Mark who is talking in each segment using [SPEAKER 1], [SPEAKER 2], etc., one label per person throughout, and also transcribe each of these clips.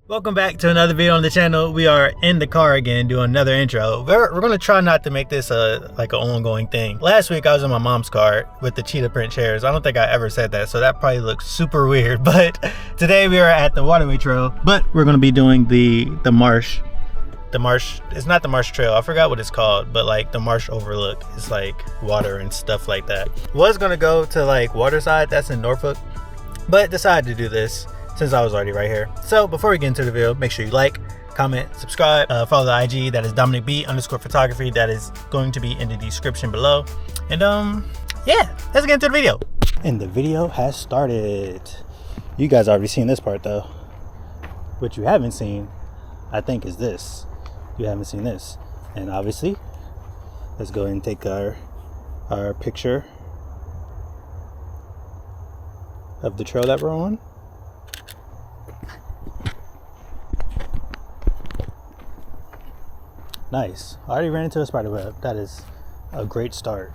[SPEAKER 1] Welcome back to another video on the channel. We are in the car again doing another intro. We're gonna try not to make this like an ongoing thing. Last week I was in my mom's car with the cheetah print chairs. I don't think I ever said that, so that probably looks super weird. But today we are at the waterway trail, but we're gonna be doing the marsh. It's not the Marsh Trail, I forgot what it's called, but like the Marsh Overlook. It's like water and stuff like that. Was gonna go to like Waterside, that's in Norfolk, but decided to do this since I was already right here. So before we get into the video, make sure you like, comment, subscribe, follow the IG, that is DominicB_photography. That is going to be in the description below. And yeah, let's get into the video. And the video has started. You guys already seen this part though. What you haven't seen, I think, is this. You haven't seen this. And obviously, let's go ahead and take our picture of the trail that we're on. Nice. I already ran into a spider web. That is a great start.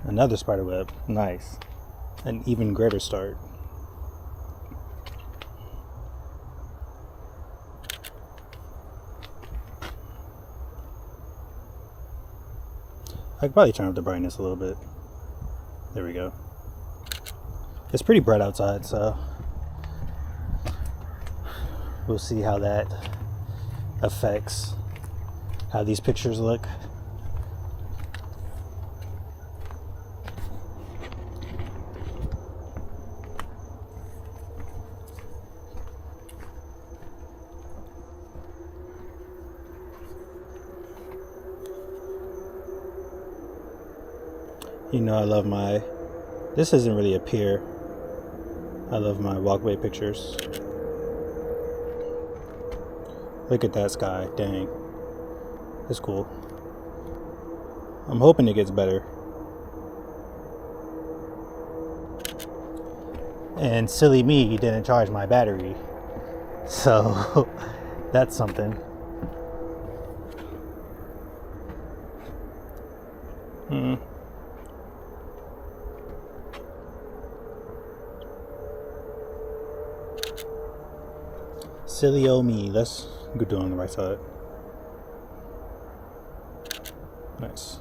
[SPEAKER 1] Another spider web. Nice. An even greater start. I could probably turn up the brightness a little bit. There we go. It's pretty bright outside, so we'll see how that affects how these pictures look. You know, I love this isn't really a pier. I love my walkway pictures. Look at that sky, dang. It's cool. I'm hoping it gets better. And silly me didn't charge my battery. So that's something. Silly old me. Let's go do it on the right side. Nice.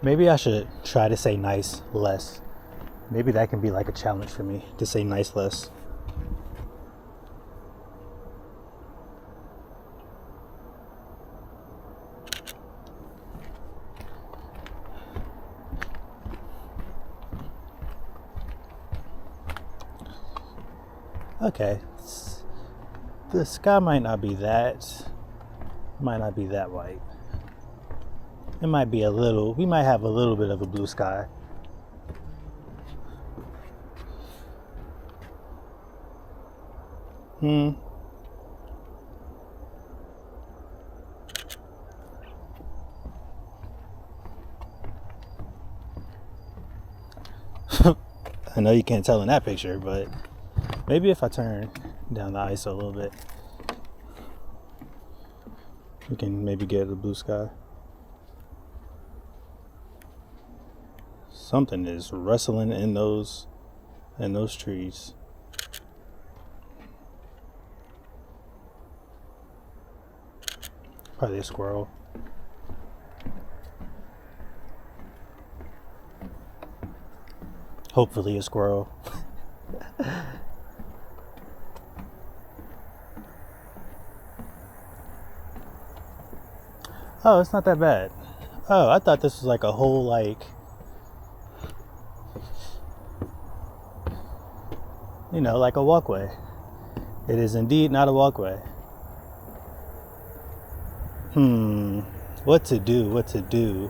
[SPEAKER 1] Maybe I should try to say nice less. Maybe that can be like a challenge for me, to say nice less. Okay, the sky might not be that white. It might be we might have a little bit of a blue sky. I know you can't tell in that picture, but maybe if I turn down the ISO a little bit, we can maybe get a blue sky. Something is rustling in those trees. Probably a squirrel. Hopefully a squirrel. Oh, it's not that bad. Oh, I thought this was like a whole like a walkway. It is indeed not a walkway. What to do?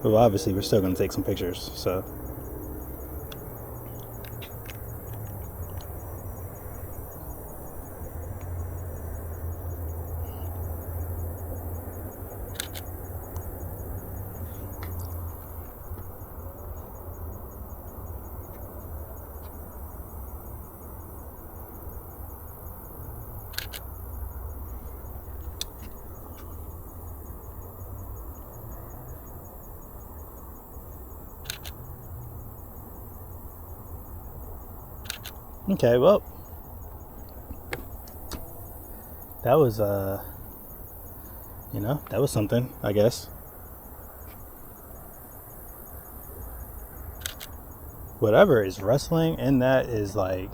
[SPEAKER 1] Well, obviously we're still gonna take some pictures, so. Okay, well, that was you know, that was something, I guess. Whatever is wrestling in that is like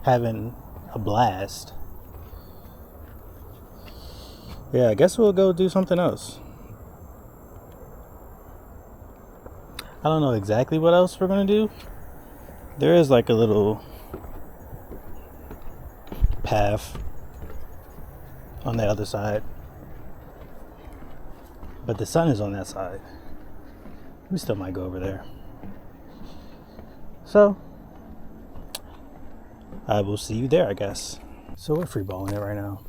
[SPEAKER 1] having a blast. Yeah, I guess we'll go do something else. I don't know exactly what else we're gonna do. There is like a little path on the other side, but the sun is on that side. We still might go over there. So I will see you there, I guess. So we're freeballing it right now.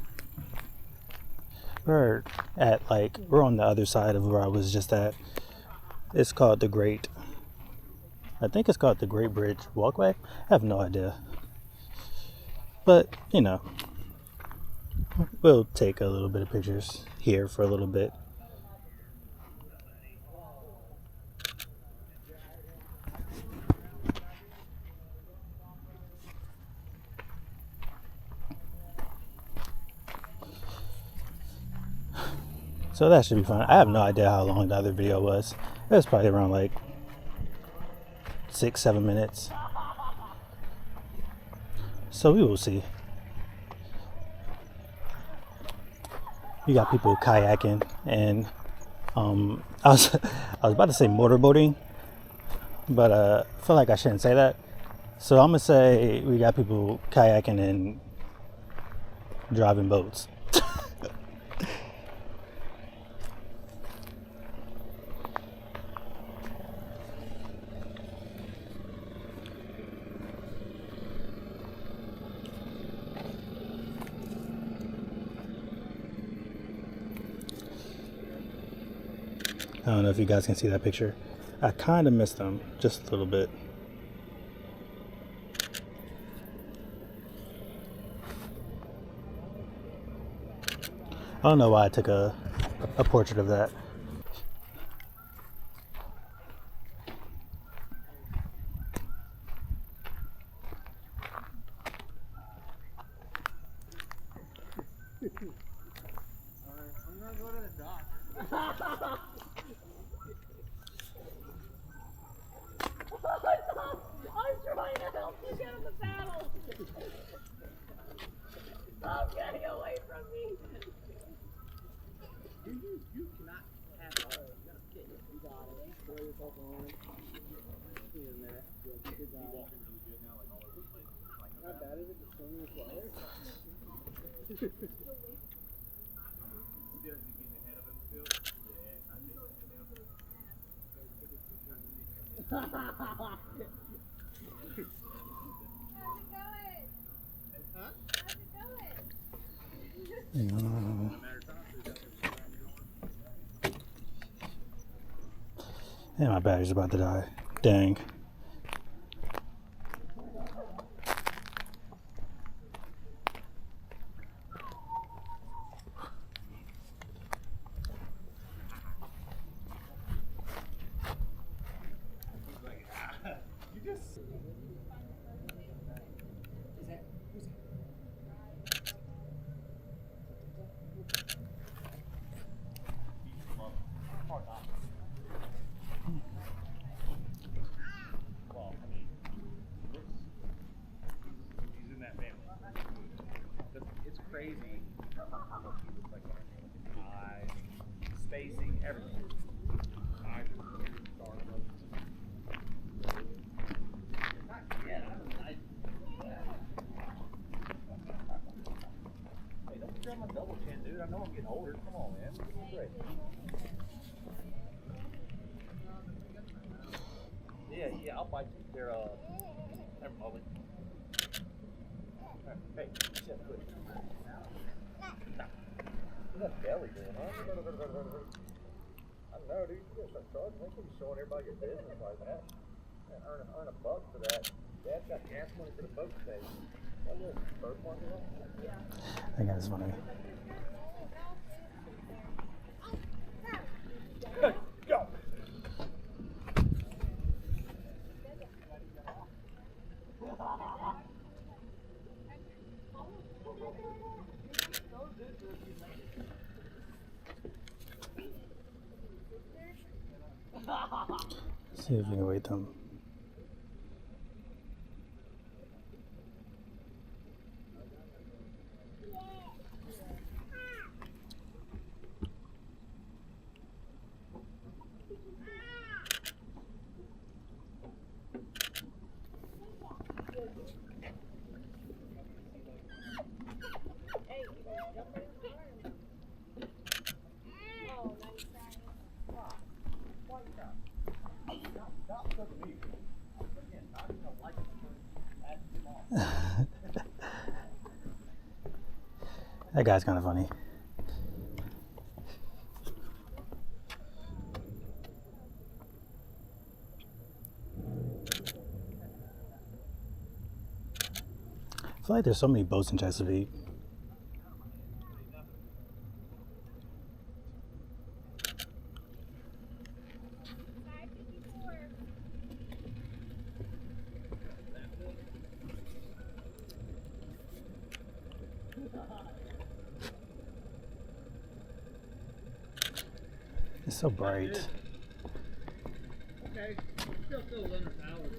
[SPEAKER 1] We're on the other side of where I was just at. It's called the Great. I think it's called the Great Bridge Walkway. I have no idea. But, you know, we'll take a little bit of pictures here for a little bit. So that should be fun. I have no idea how long the other video was. It was probably around like 6-7 minutes. So we will see. You got people kayaking and I was about to say motorboating, but I feel like I shouldn't say that. So I'm gonna say we got people kayaking and driving boats. I don't know if you guys can see that picture. I kind of missed them just a little bit. I don't know why I took a portrait of that.
[SPEAKER 2] I'm gonna go to the dock. I'm trying to help you get in the paddle. Stop getting away from me. You cannot have it all. You gotta get it. You got it. Throw yourself on. See in there. Good. Good job. How bad is it to swim in this water? How's it going? Huh? How's it going?
[SPEAKER 1] And my battery's about to die. Dang.
[SPEAKER 3] It's crazy. Spacing, everything. Hey, don't grab my double chin, dude. I know I'm getting older. Come on, man. This is great. Yeah, I'll bite you. They're probably. Hey, shit, good. What's that belly doing, huh? I know, dude. You gotta start charging. They should be showing everybody your business like that. And earn a buck for that. Dad's got gas money for the boat station. That little bird market. Yeah.
[SPEAKER 1] I think that's funny.
[SPEAKER 3] Go!
[SPEAKER 1] See if we can wait them. That guy's kind of funny. I feel like there's so many boats in Chesapeake. It's so bright.
[SPEAKER 2] Okay, still 100 hours.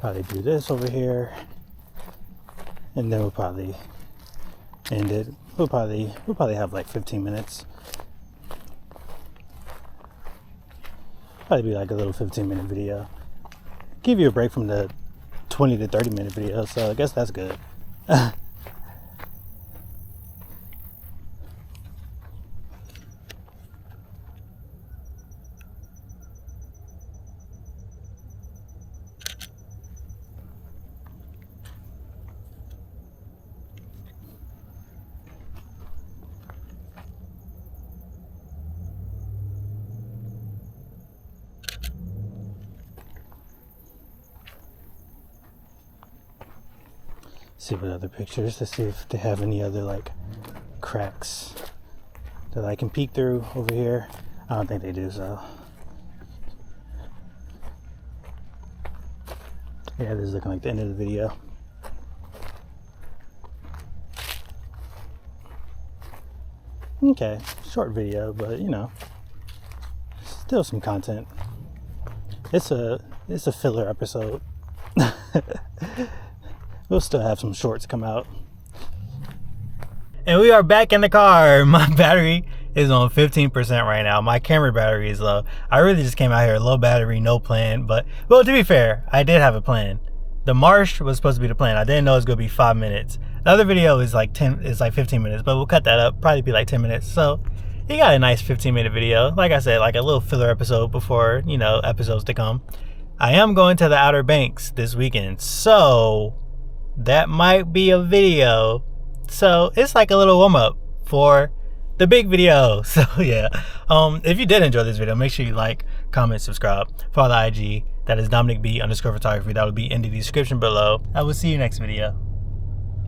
[SPEAKER 1] Probably do this over here, and then we'll probably end it. We'll probably have like 15 minutes. Probably be like a little 15-minute video. Give you a break from the 20 to 30-minute video, so I guess that's good. See what other pictures to see if they have any other like cracks that I can peek through over here. I don't think they do, so yeah, this is looking like the end of the video. Okay, short video, but you know, still some content. It's a filler episode. We'll still have some shorts come out. And we are back in the car. My battery is on 15% right now. My camera battery is low. I really just came out here, low battery, no plan. But, well, to be fair, I did have a plan. The Marsh was supposed to be the plan. I didn't know it was going to be 5 minutes. The other video is like 15 minutes, but we'll cut that up. Probably be like 10 minutes. So, you got a nice 15-minute video. Like I said, like a little filler episode before, you know, episodes to come. I am going to the Outer Banks this weekend. So that might be a video. So it's like a little warm up for the big video. So yeah, if you did enjoy this video, make sure you like, comment, subscribe. Follow the IG. That is DominicB_photography. That will be in the description below. I will see you next video.